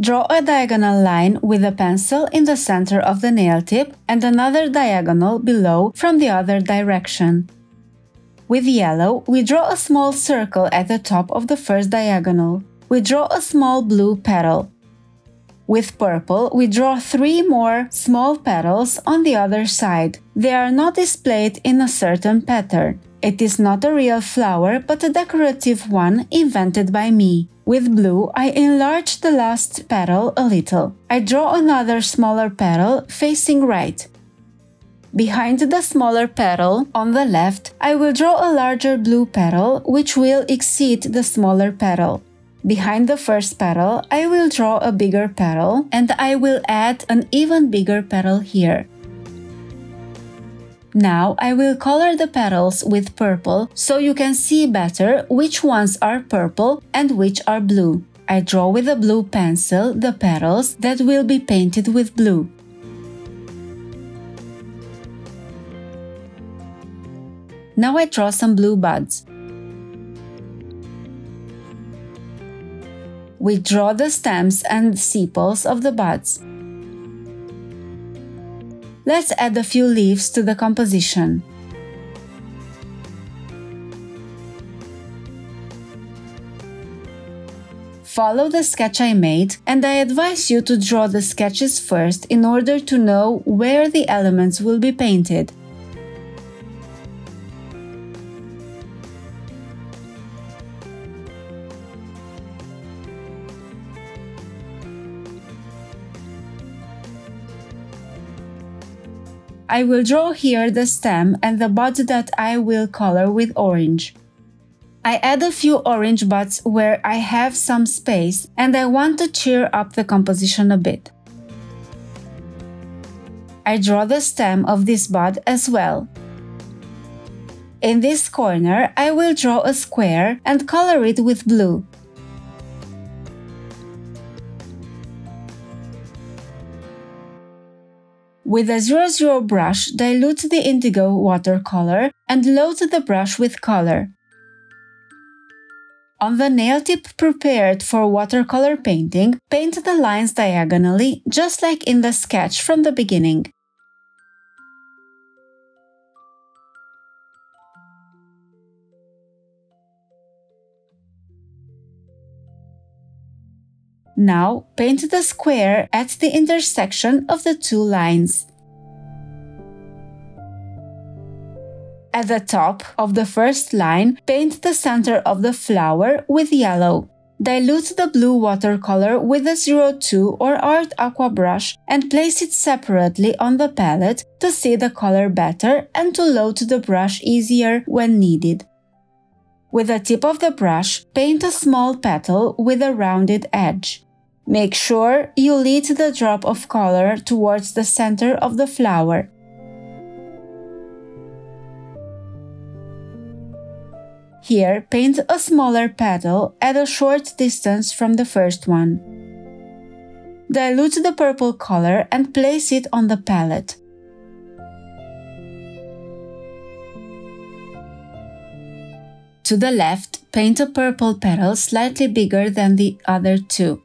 Draw a diagonal line with a pencil in the center of the nail tip and another diagonal below from the other direction. With yellow, we draw a small circle at the top of the first diagonal. We draw a small blue petal. With purple, we draw 3 more small petals on the other side. They are not displayed in a certain pattern. It is not a real flower, but a decorative one invented by me. With blue, I enlarge the last petal a little. I draw another smaller petal facing right. Behind the smaller petal, on the left, I will draw a larger blue petal which will exceed the smaller petal. Behind the first petal, I will draw a bigger petal and I will add an even bigger petal here. Now I will color the petals with purple so you can see better which ones are purple and which are blue. I draw with a blue pencil the petals that will be painted with blue. Now I draw some blue buds. We draw the stems and sepals of the buds. Let's add a few leaves to the composition. Follow the sketch I made, and I advise you to draw the sketches first in order to know where the elements will be painted. I will draw here the stem and the bud that I will color with orange. I add a few orange buds where I have some space and I want to cheer up the composition a bit. I draw the stem of this bud as well. In this corner, I will draw a square and color it with blue. With a 00 brush, dilute the indigo watercolor and load the brush with color. On the nail tip prepared for watercolor painting, paint the lines diagonally, just like in the sketch from the beginning. Now, paint the square at the intersection of the two lines. At the top of the first line, paint the center of the flower with yellow. Dilute the blue watercolor with a 02 or Art Aqua brush and place it separately on the palette to see the color better and to load the brush easier when needed. With the tip of the brush, paint a small petal with a rounded edge. Make sure you lead the drop of color towards the center of the flower. Here, paint a smaller petal at a short distance from the first one. Dilute the purple color and place it on the palette. To the left, paint a purple petal slightly bigger than the other two.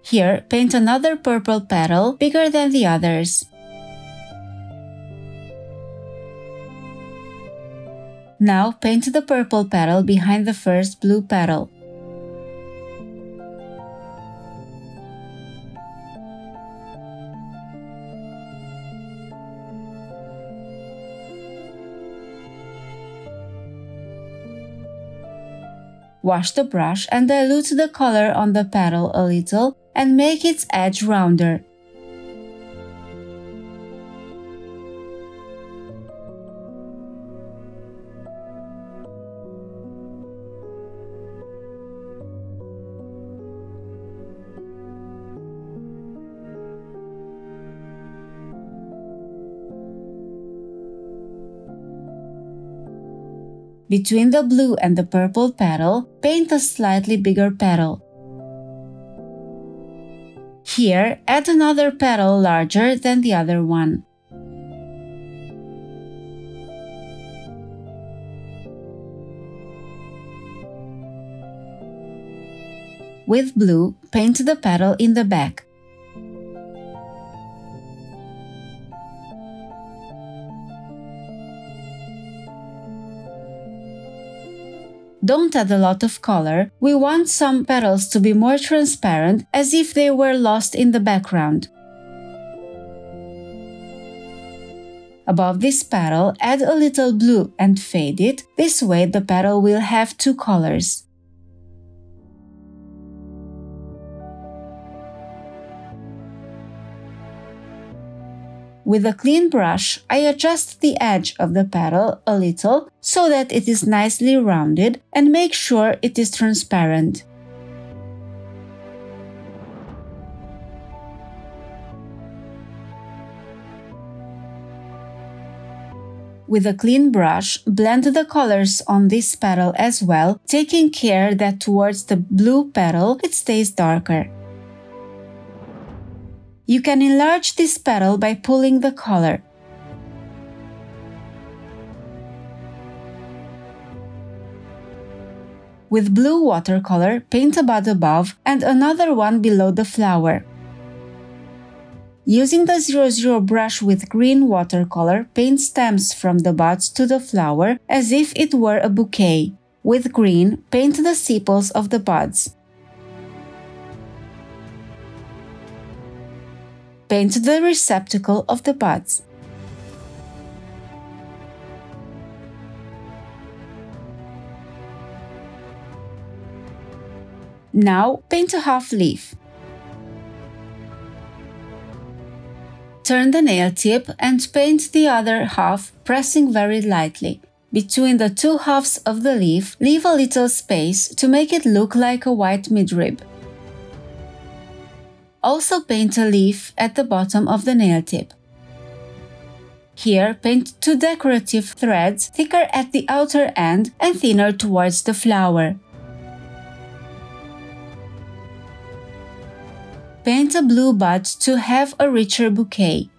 Here, paint another purple petal bigger than the others. Now paint the purple petal behind the first blue petal. Wash the brush and dilute the color on the petal a little and make its edge rounder. Between the blue and the purple petal, paint a slightly bigger petal. Here, add another petal larger than the other one. With blue, paint the petal in the back. Don't add a lot of color, we want some petals to be more transparent, as if they were lost in the background. Above this petal, add a little blue and fade it, this way the petal will have two colors. With a clean brush, I adjust the edge of the petal a little so that it is nicely rounded and make sure it is transparent. With a clean brush, blend the colors on this petal as well, taking care that towards the blue petal it stays darker. You can enlarge this petal by pulling the color. With blue watercolor, paint a bud above and another one below the flower. Using the 00 brush with green watercolor, paint stems from the buds to the flower as if it were a bouquet. With green, paint the sepals of the buds. Paint the receptacle of the buds. Now paint a half leaf. Turn the nail tip and paint the other half, pressing very lightly. Between the two halves of the leaf, leave a little space to make it look like a white midrib. Also paint a leaf at the bottom of the nail tip. Here, paint two decorative threads, thicker at the outer end and thinner towards the flower. Paint a blue bud to have a richer bouquet.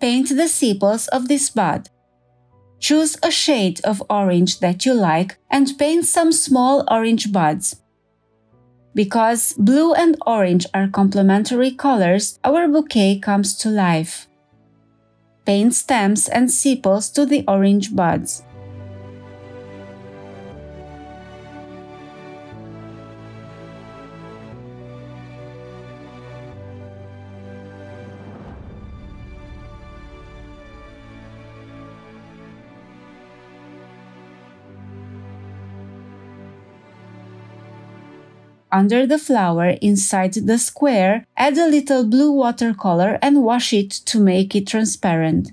Paint the sepals of this bud. Choose a shade of orange that you like and paint some small orange buds. Because blue and orange are complementary colors, our bouquet comes to life. Paint stems and sepals to the orange buds. Under the flower, inside the square, add a little blue watercolor and wash it to make it transparent.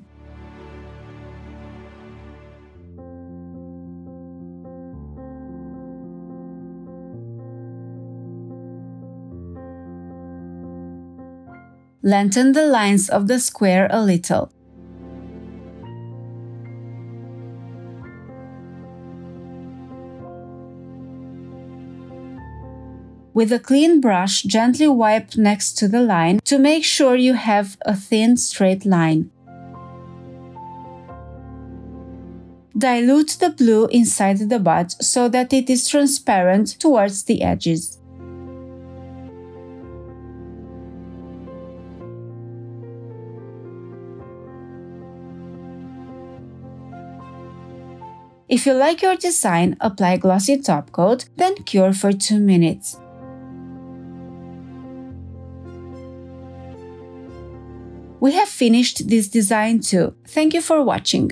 Lengthen the lines of the square a little. With a clean brush, gently wipe next to the line to make sure you have a thin, straight line. Dilute the blue inside the bud so that it is transparent towards the edges. If you like your design, apply glossy top coat, then cure for 2 minutes. We have finished this design too. Thank you for watching.